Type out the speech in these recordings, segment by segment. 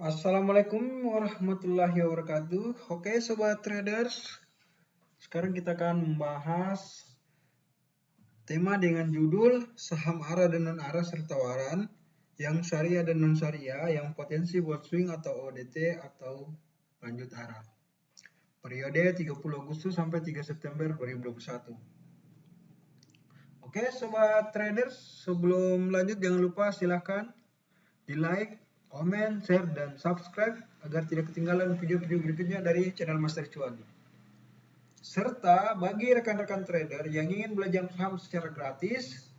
Assalamualaikum warahmatullahi wabarakatuh. Oke, sobat traders, sekarang kita akan membahas tema dengan judul saham arah dan non arah serta waran yang syariah dan non syariah yang potensi buat swing atau ODT atau lanjut arah. Periode 30 Agustus sampai 3 September 2021. Oke, sobat traders, sebelum lanjut jangan lupa silahkan di like, komen, share, dan subscribe agar tidak ketinggalan video-video berikutnya dari channel Master Cuan. Serta bagi rekan-rekan trader yang ingin belajar saham secara gratis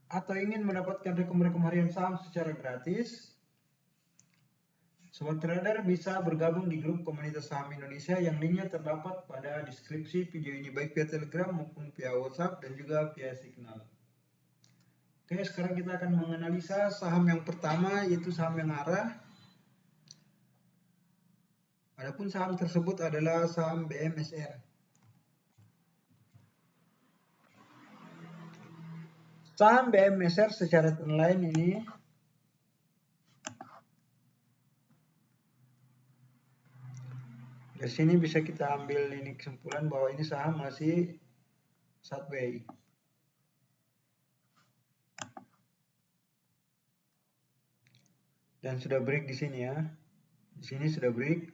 atau ingin mendapatkan rekom-rekom harian saham secara gratis, sobat trader bisa bergabung di grup komunitas saham Indonesia yang linknya terdapat pada deskripsi video ini baik via Telegram maupun via WhatsApp dan juga via Signal. Oke, sekarang kita akan menganalisa saham yang pertama yaitu saham yang arah. Adapun saham tersebut adalah saham BMSR. Saham BMSR secara trendline ini dari sini bisa kita ambil ini kesimpulan bahwa ini saham masih sideways. Dan sudah break di sini ya. Di sini sudah break.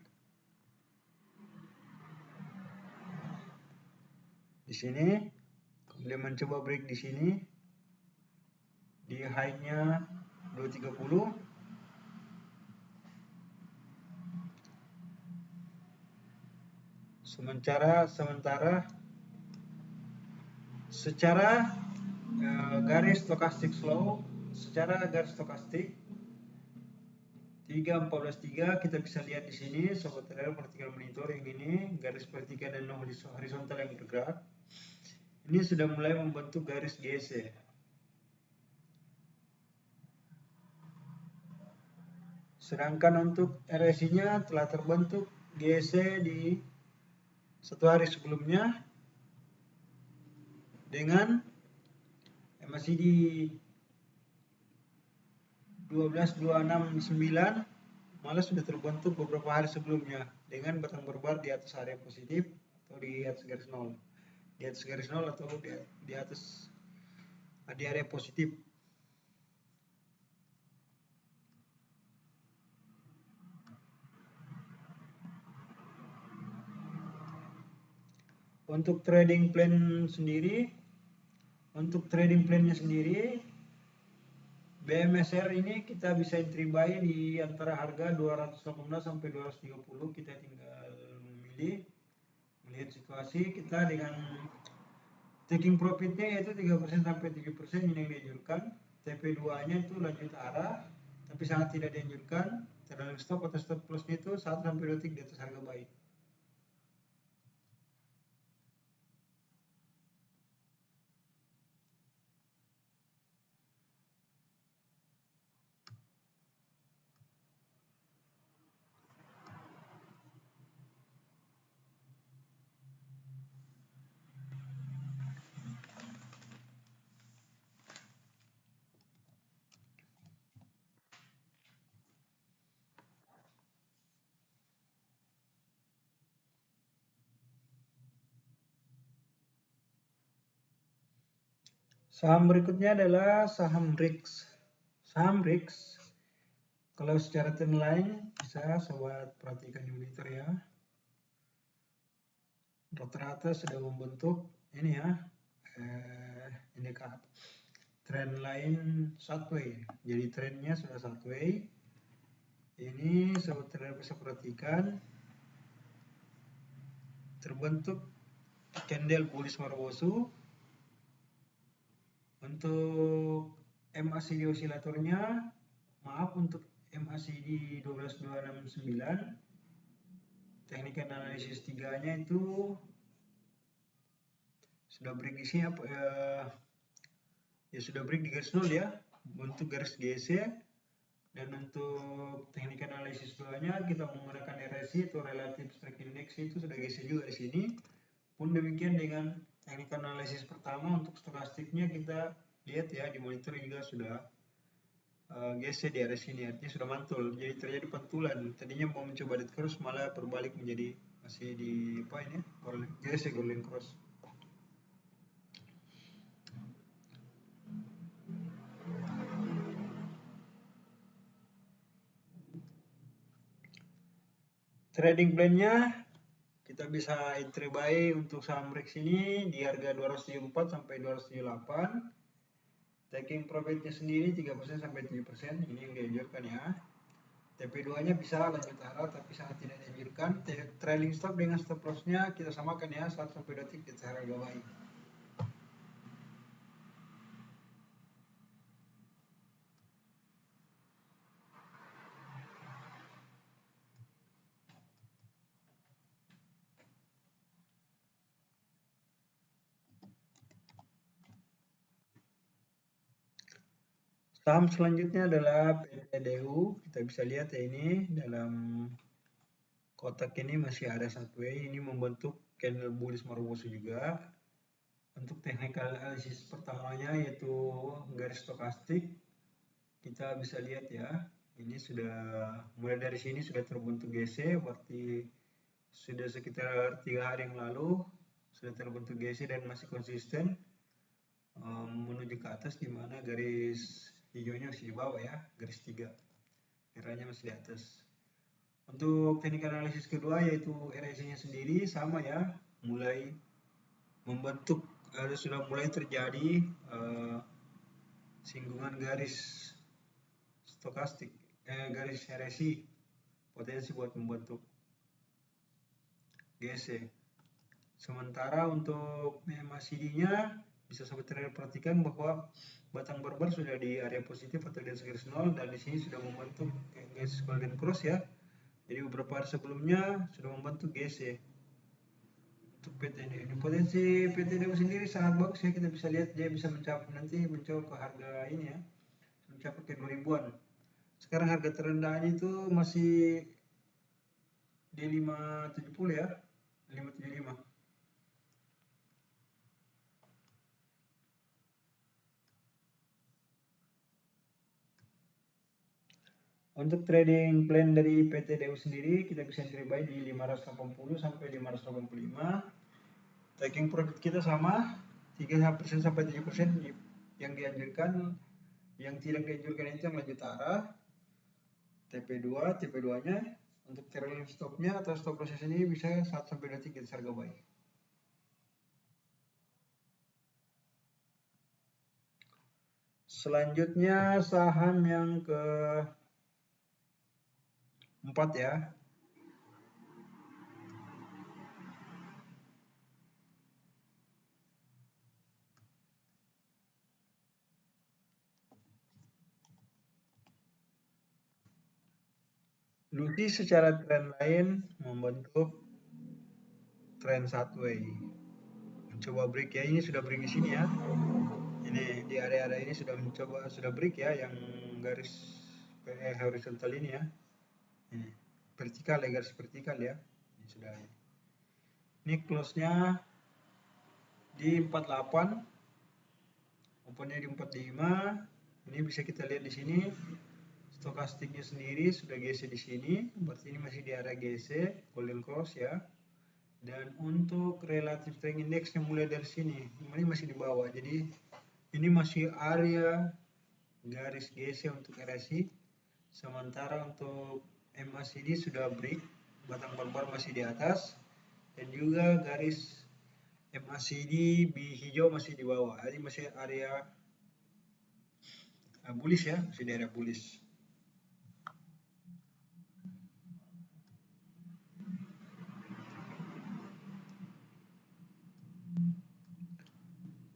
Di sini kemudian mencoba break di sini di high-nya 230. Secara garis stokastik slow, secara garis stokastik 3.14.3 kita bisa lihat di sini sobat trader vertical monitor yang ini garis vertikal dan horizontal yang bergerak. Ini sudah mulai membentuk garis GC. Sedangkan untuk RSI-nya telah terbentuk GC di satu hari sebelumnya dengan MACD 12.269 malah sudah terbentuk beberapa hari sebelumnya dengan batang berbar di atas area positif atau di atas garis nol. Di atas garis nol atau di atas di area positif. Untuk trading plan sendiri, BMSR ini kita bisa entry buy di antara harga 218 sampai 230. Kita tinggal memilih, melihat situasi kita dengan taking profitnya yaitu 3% sampai 7% ini yang dianjurkan. TP2-nya itu lanjut arah, tapi sangat tidak dianjurkan. Terdalam stop atau stop loss-nya itu 1 sampai 2 tick di atas harga buy. Saham berikutnya adalah saham RIX. Saham RIX, kalau secara trendline bisa sobat perhatikan di monitor ya. Rata-rata sudah membentuk ini ya, indikator trendline sideways. Jadi trennya sudah sideways. Ini sobat trader bisa perhatikan terbentuk candle bullish Marubozu. Untuk MACD osilatornya, maaf untuk MACD 12.269, teknik analisis 3-nya itu sudah break di sini ya sudah break di garis nol ya, bentuk garis GC. Dan untuk teknik analisis 2-nya kita menggunakan RSI atau Relative Strength Index itu sudah GC juga di sini. Pun demikian dengan teknik analisis pertama untuk stokastiknya kita lihat ya di monitor juga sudah GC di area sini, artinya sudah mantul, jadi terjadi pantulan. Tadinya mau mencoba dead cross malah berbalik menjadi masih di apa ini GC golden cross. Trading plan-nya kita bisa entry buy untuk saham REX ini di harga 274 sampai 278. Taking profitnya sendiri 3% sampai 7%, ini yang dianjurkan ya. TP2-nya bisa lanjut arah tapi sangat tidak dianjurkan. Trailing stop dengan stop loss-nya kita samakan ya, 1 sampai 2 titik harga buy. Saham selanjutnya adalah PTDU. Kita bisa lihat ya, ini dalam kotak ini masih ada Subway, ini membentuk candle bullish Marubozu juga. Untuk technical analysis pertamanya yaitu garis stokastik, kita bisa lihat ya, ini sudah mulai dari sini sudah terbentuk GC, berarti sudah sekitar 3 hari yang lalu sudah terbentuk GC dan masih konsisten menuju ke atas, di mana garis hijaunya masih di bawah ya, garis 3 merahnya masih di atas. Untuk teknik analisis kedua yaitu RSI-nya sendiri sama ya, mulai membentuk, sudah mulai terjadi singgungan garis stokastik, garis RSI, potensi buat membentuk GC. Sementara untuk MACD-nya bisa sobat trader perhatikan bahwa batang barbar sudah di area positif atau di atas garis 0, dan di sini sudah membentuk garis golden cross ya. Jadi beberapa hari sebelumnya sudah membentuk GC. Untuk PTDU, potensi PTDU sendiri sangat bagus ya, kita bisa lihat dia bisa mencapai nanti ke harga ini ya, mencapai ke 2000-an. Sekarang harga terendahnya itu masih di 570 ya, 575. Untuk trading plan dari PTDU sendiri kita bisa entry buy di 580 sampai 585. Taking profit kita sama 3% sampai 7% yang dianjurkan. Yang tidak dianjurkan itu yang lanjut arah. TP2-nya untuk trailing stopnya atau stop loss ini bisa 1 sampai 2 titik harga buy. Selanjutnya saham yang ke-4 ya. Lucy secara tren lain membentuk tren Subway. Mencoba break ya, ini sudah break di sini ya. Ini di area-area ini sudah break ya, yang garis horizontal ini ya. Ini vertikal ya, garis vertikal ya. Ini sudah. Ini close-nya di 48. Opennya di 45. Ini bisa kita lihat di sini. Stokastiknya sendiri sudah GC di sini, berarti ini masih di area GC golden cross ya. Dan untuk relative strength index yang mulai dari sini, ini masih di bawah. Jadi ini masih area garis GC untuk RSI. Sementara untuk MACD sudah break, batang barbar masih di atas, dan juga garis MACD hijau masih di bawah. Jadi masih area bullish ya, masih di area bullish.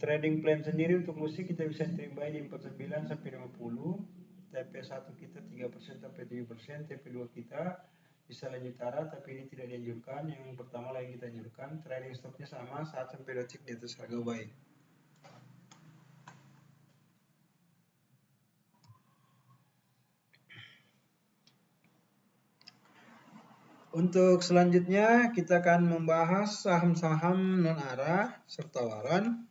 Trading plan sendiri untuk Lucy kita bisa entry buy di 49 sampai 50. TP1 kita 3% sampai 7%, TP2 kita bisa lanjut arah tapi ini tidak dianjurkan. Yang pertama lah yang kita anjurkan, trading stopnya sama 1 sampai 2 titik di atas harga buy. Untuk selanjutnya kita akan membahas saham-saham non arah serta waran.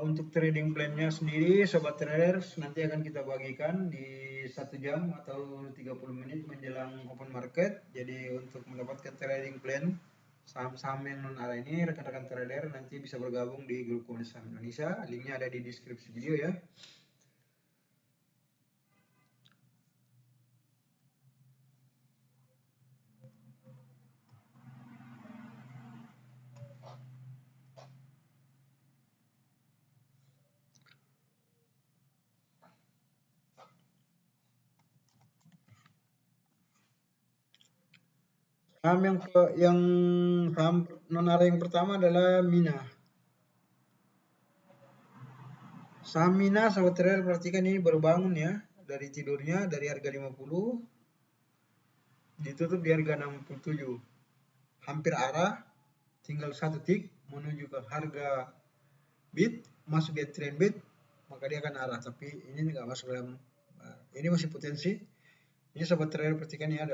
Untuk trading plan-nya sendiri, Sobat Traders, nanti akan kita bagikan di 1 jam atau 30 menit menjelang open market. Jadi untuk mendapatkan trading plan saham-saham yang non-ARA ini, rekan-rekan trader nanti bisa bergabung di grup komunitas saham Indonesia. Linknya ada di deskripsi video ya. Saham yang saham non-ARA yang pertama adalah Mina. Saham Mina, Sobat Trader, perhatikan ini baru bangun ya dari tidurnya, dari harga 50 ditutup di harga 67. Hampir arah, tinggal 1 tick menuju ke harga bid, masuk di trend bid, maka dia akan arah. Tapi ini nggak masuk dalam, ini masih potensi. Ini Sobat Trader perhatikan ya,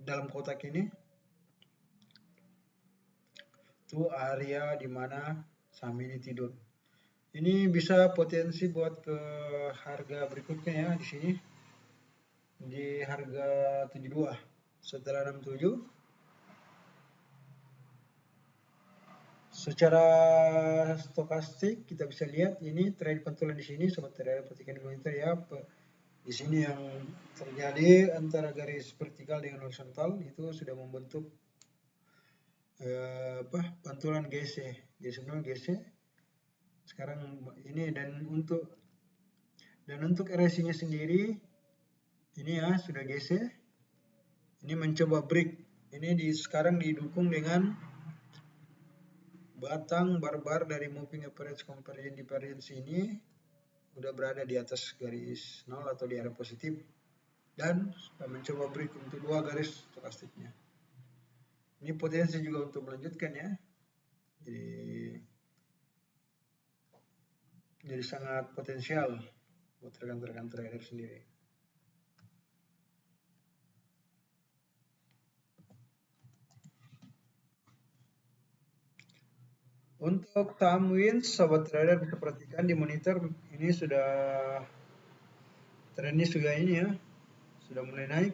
dalam kotak ini itu area di mana saham ini tidur. Ini bisa potensi buat ke harga berikutnya ya, di sini di harga 72. Setelah 67, secara stokastik kita bisa lihat ini tren pantulan di sini, Sobat Trader perhatikan di monitor ya. Di sini yang terjadi antara garis vertikal dengan horizontal itu sudah membentuk pantulan GC. Jadi sebelum GC, sekarang ini dan untuk RSI-nya sendiri ini ya sudah GC. Ini mencoba break. Ini sekarang didukung dengan batang barbar dari moving average convergence divergence ini udah berada di atas garis 0 atau di area positif dan mencoba break untuk 2 garis stokastiknya. Ini potensi juga untuk melanjutkan ya. Jadi sangat potensial buat rekan-rekan trader sendiri. Untuk saham Wins, Sobat Trader bisa perhatikan di monitor ini sudah trennya sudah ini ya, sudah mulai naik.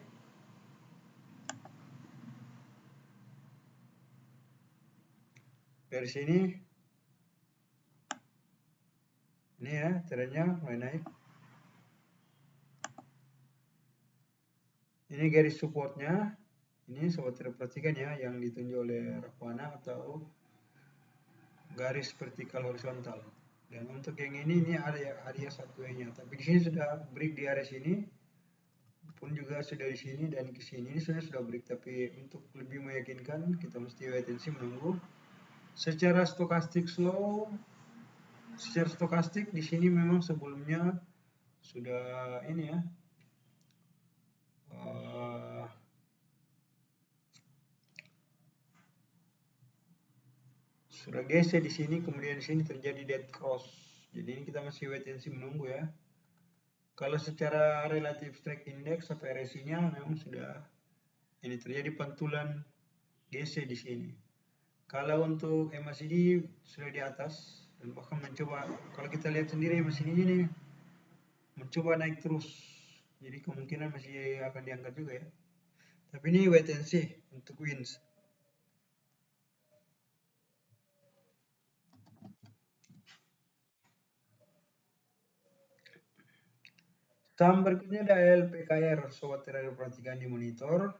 Dari sini ini ya trennya mulai naik. Ini garis supportnya, ini Sobat Trader perhatikan ya, yang ditunjuk oleh Rakwana atau garis vertikal horizontal. Dan untuk yang ini area satunya, tapi di sini sudah break di area sini, pun juga sudah di sini dan ke sini ini sudah break. Tapi untuk lebih meyakinkan kita mesti wait and see, menunggu. Secara stokastik di sini memang sebelumnya sudah ini ya, sudah geser di sini, kemudian di sini terjadi dead cross. Jadi ini kita masih wait and see, menunggu ya. Kalau secara relatif strike index atau RSI-nya memang sudah ini terjadi pantulan GC di sini. Kalau untuk MACD sudah di atas dan bahkan mencoba, kalau kita lihat sendiri MACD ini mencoba naik terus. Jadi kemungkinan masih akan diangkat juga ya. Tapi ini wait and see untuk Wins. Saham berikutnya ada LPKR, Sobat Trader perhatikan di monitor.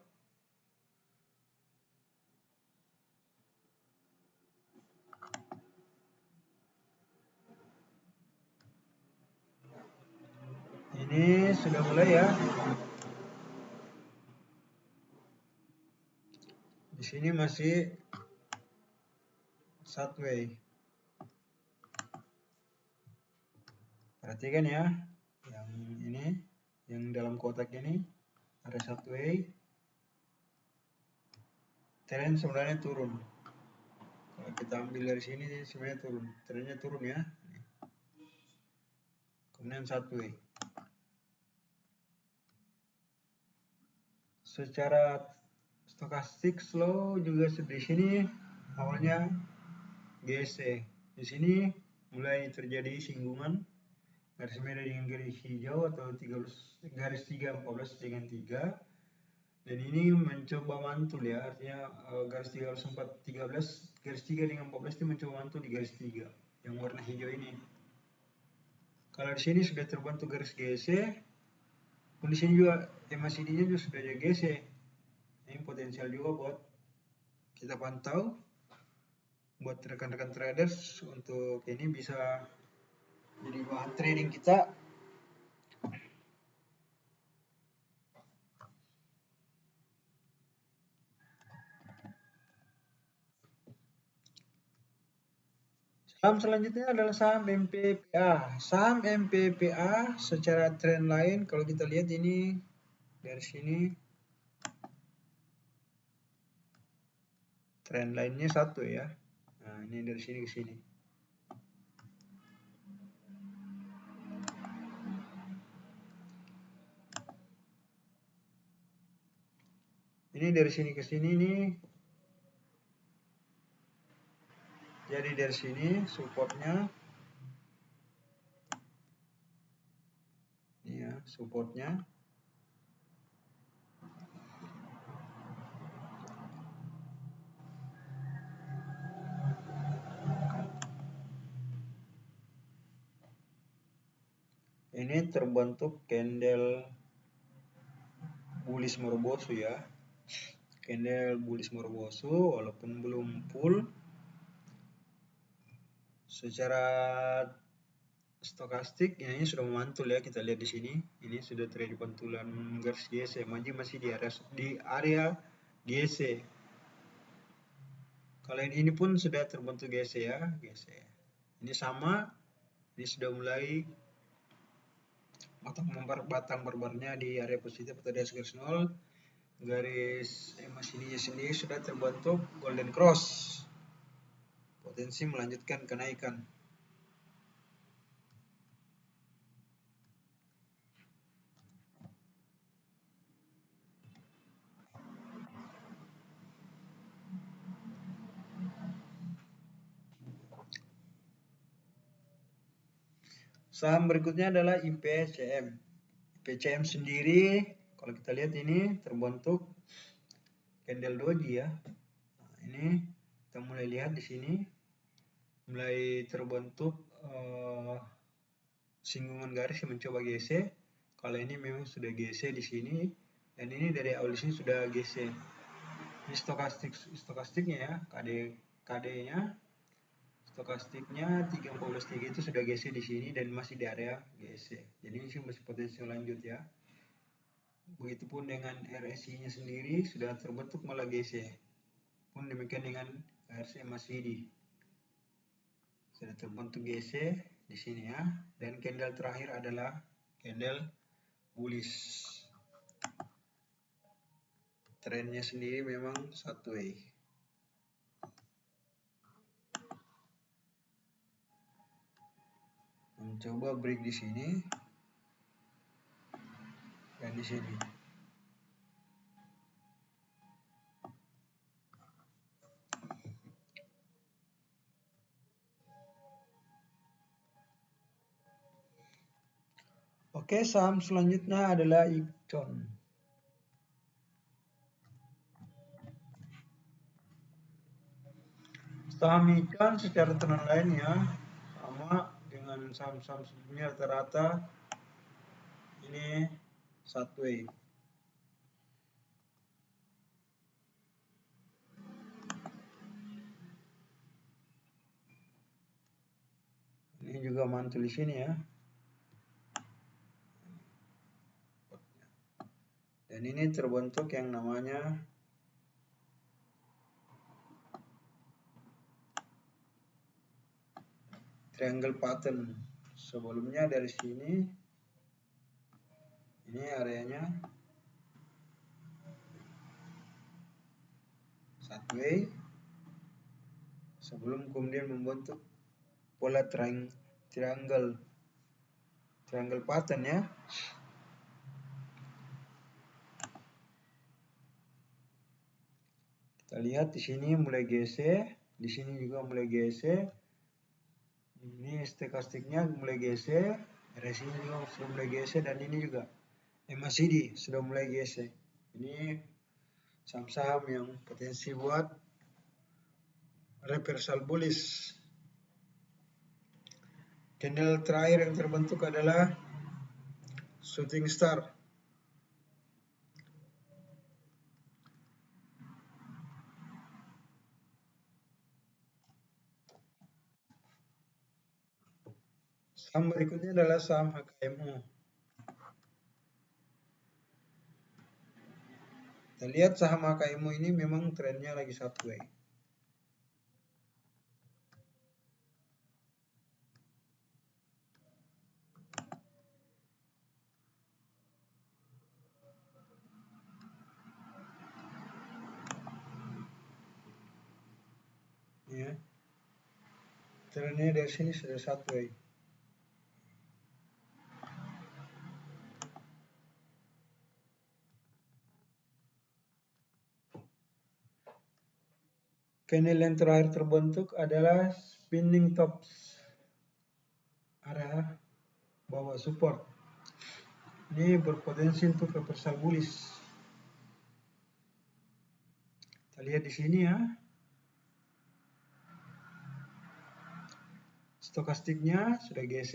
Ini sudah mulai ya. Di sini masih sideways. Perhatikan ya, yang ini, yang dalam kotak ini ada sideways. Tren sebenarnya turun. Kalau kita ambil dari sini sebenarnya turun, trennya turun ya. Kemudian sideways. Secara stokastik slow juga di sini awalnya GC. Di sini mulai terjadi singgungan garis merah dengan garis hijau atau garis 3 14 dengan 3, dan ini mencoba mantul ya, artinya garis 13 garis 3 dengan 14 itu mencoba mantul di garis 3 yang warna hijau ini. Kalau di sini sudah terbentuk garis GC, pun di sini juga MACD-nya juga sudah ada GC. Ini potensial juga buat kita pantau buat rekan-rekan traders untuk ini bisa jadi bahan trading kita. Saham selanjutnya adalah saham MPPA. Saham MPPA secara trend line kalau kita lihat ini dari sini trend line-nya satu ya. Nah, ini dari sini ke sini. Ini dari sini ke sini nih. Jadi dari sini supportnya, ini ya supportnya. Ini terbentuk candle bullish Morobosu ya. Candle bullish Morobosu walaupun belum full. Secara stokastik ini sudah memantul ya, kita lihat di sini. Ini sudah terjadi pantulan garis GC, masih di area GC. Kalau ini pun sudah terbentuk GC ya, GC. Ini sama, ini sudah mulai batang barbarnya di area positif atau di garis 0. Garis MACD-nya sendiri sudah terbentuk golden cross. Potensi melanjutkan kenaikan. Saham berikutnya adalah IPCM. IPCM sendiri kalau kita lihat ini terbentuk candle doji ya. Nah, ini kita mulai lihat di sini mulai terbentuk singgungan garis yang mencoba GC. Kalau ini memang sudah GC di sini, dan ini dari awal sini sudah GC. Ini stokastiknya ya, KD-nya. Stokastiknya 314 itu sudah GC di sini dan masih di area GC. Jadi ini masih potensi lanjut ya. Begitupun dengan RSI-nya sendiri sudah terbentuk malah GC. Pun demikian dengan RSI MACD. Sudah terbentuk GC di sini ya. Dan candle terakhir adalah candle bullish. Trennya sendiri memang satu way. Mencoba break di sini dan di sini. Oke, saham selanjutnya adalah Icon. Saham Icon secara trend line ya sama dengan saham-saham sebelumnya, rata-rata ini satu way. Ini juga mantul di sini ya. Dan ini terbentuk yang namanya triangle pattern. Sebelumnya dari sini ini areanya satu way sebelum kemudian membentuk pola triangle pattern ya. Kita lihat di sini mulai GC, di sini juga mulai GC. Ini stokastiknya mulai GC, RSI juga sudah mulai GC, dan ini juga MACD sudah mulai GC. Ini saham-saham yang potensi buat reversal bullish. Candle terakhir yang terbentuk adalah shooting star. Saham berikutnya adalah saham HKMU. Kita lihat saham HKMU ini memang trennya lagi sideways. Ya. Trennya dari sini sudah sideways. Candle yang terakhir terbentuk adalah spinning tops, area bawah support. Ini berpotensi untuk reversal bullish. Kita lihat di sini ya. Stokastiknya sudah GC,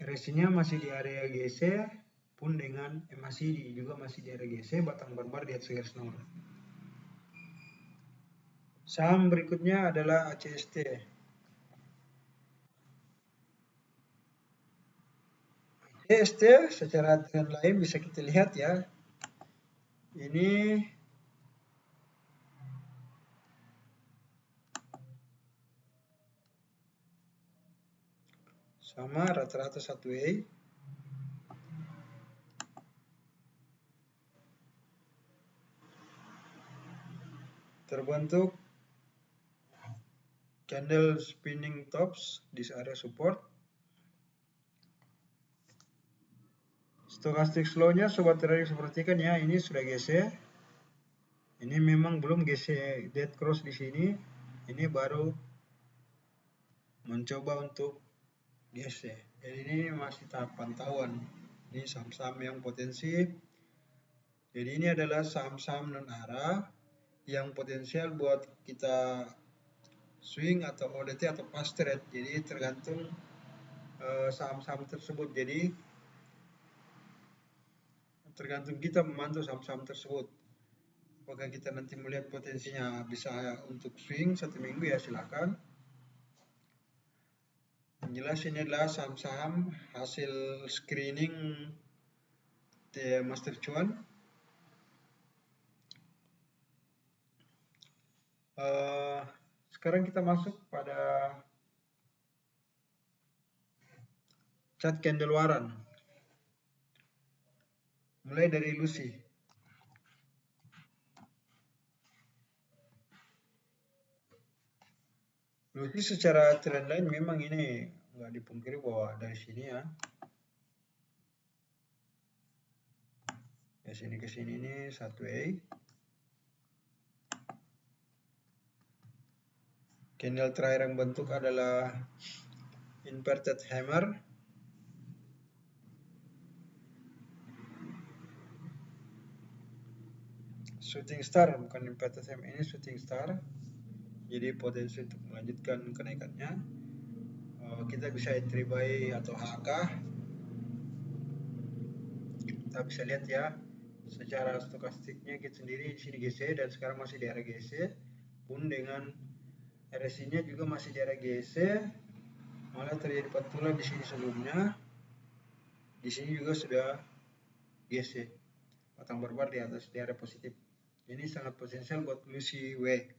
RSI-nya masih di area GC, pun dengan MACD juga masih di area GC, batang barbar di atas garis nol. Saham berikutnya adalah ACST. ACST secara trend lain bisa kita lihat ya. Ini sama rata-rata satu way. Terbentuk candle spinning tops di area support. Stokastik slow-nya sobat trader perhatikan ya, ini sudah GC. Ini memang belum GC dead cross di sini. Ini baru mencoba untuk GC. Jadi ini masih tahap pantauan. Ini saham-saham yang potensi. Jadi ini adalah saham-saham non arah yang potensial buat kita swing atau ODT atau fast trade. Jadi tergantung saham-saham tersebut. Jadi tergantung kita memantau saham-saham tersebut. Apakah kita nanti melihat potensinya bisa untuk swing 1 minggu ya silakan. Yang jelas ini adalah saham-saham hasil screening The Master Cuan. Sekarang kita masuk pada chart candle waran. Mulai dari Lucy. Lucy secara trend line memang ini nggak dipungkiri bahwa dari sini ya. Dari sini ke sini ini satu way. Candle terakhir yang bentuk adalah inverted hammer. Shooting star, bukan inverted hammer, ini shooting star. Jadi potensi untuk melanjutkan kenaikannya. Kita bisa entry buy atau HK. Kita bisa lihat ya, secara stokastiknya kita sendiri di sini GC dan sekarang masih di area GC. Pun dengan RSI-nya juga masih di area GC. Malah terjadi pantulan di sini sebelumnya. Di sini juga sudah GC. Batang barbar di atas di area positif. Ini sangat potensial buat Lucy W.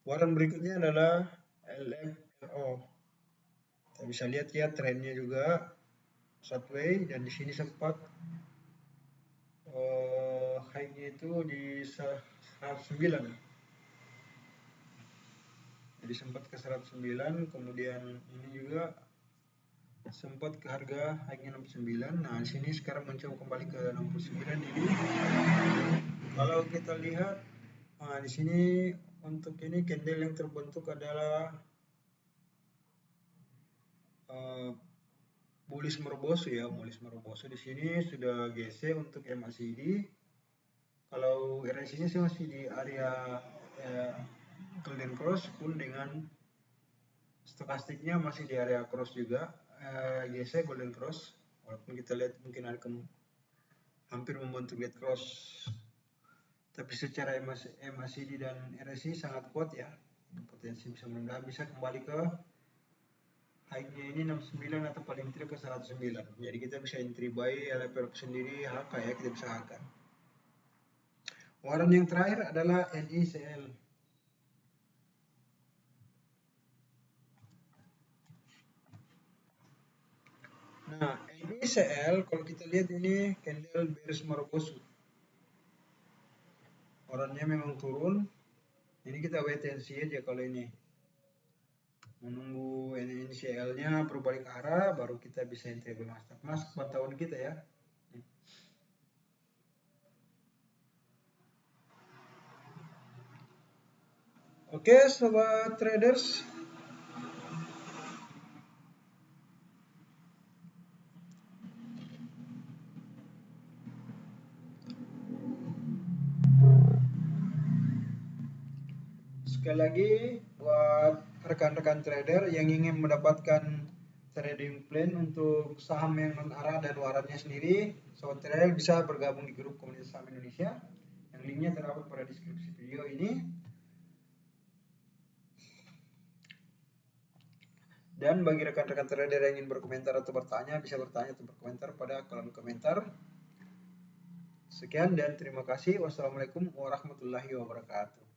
Waran berikutnya adalah LMLO. Kita bisa lihat ya trennya juga sideways dan di sini sempat high-nya itu di 109. Jadi sempat ke 109, kemudian ini juga sempat ke harga high-nya 69. Nah, di sini sekarang mencoba kembali ke 69. Jadi kalau kita lihat, nah di sini untuk ini candle yang terbentuk adalah bullish merboso ya, bullish merboso. Di sini sudah GC untuk MACD. Kalau RSI-nya sih masih di area golden cross, pun dengan stokastiknya masih di area cross juga, GC golden cross. Walaupun kita lihat mungkin ada hampir membentuk gate cross, tapi secara MACD dan RSI sangat kuat ya, potensi bisa mudah-mudahan bisa kembali ke high-nya ini 69 atau paling tidak ke 109. Jadi kita bisa entry buy level sendiri HK ya, kita bisa HK. Waran yang terakhir adalah NICL. Nah, NICL kalau kita lihat ini candle bearish merboso. Warannya memang turun. Ini kita wait and see aja kalau ini. Menunggu NICL-nya berbalik arah, baru kita bisa entry mas pantauan kita ya. Oke, sobat traders. Sekali lagi buat rekan-rekan trader yang ingin mendapatkan trading plan untuk saham yang non-arah dan warannya sendiri, sobat trader bisa bergabung di grup komunitas saham Indonesia yang linknya terdapat pada deskripsi video ini. Dan bagi rekan-rekan trader yang ingin berkomentar atau bertanya, bisa bertanya atau berkomentar pada kolom komentar. Sekian dan terima kasih. Wassalamualaikum warahmatullahi wabarakatuh.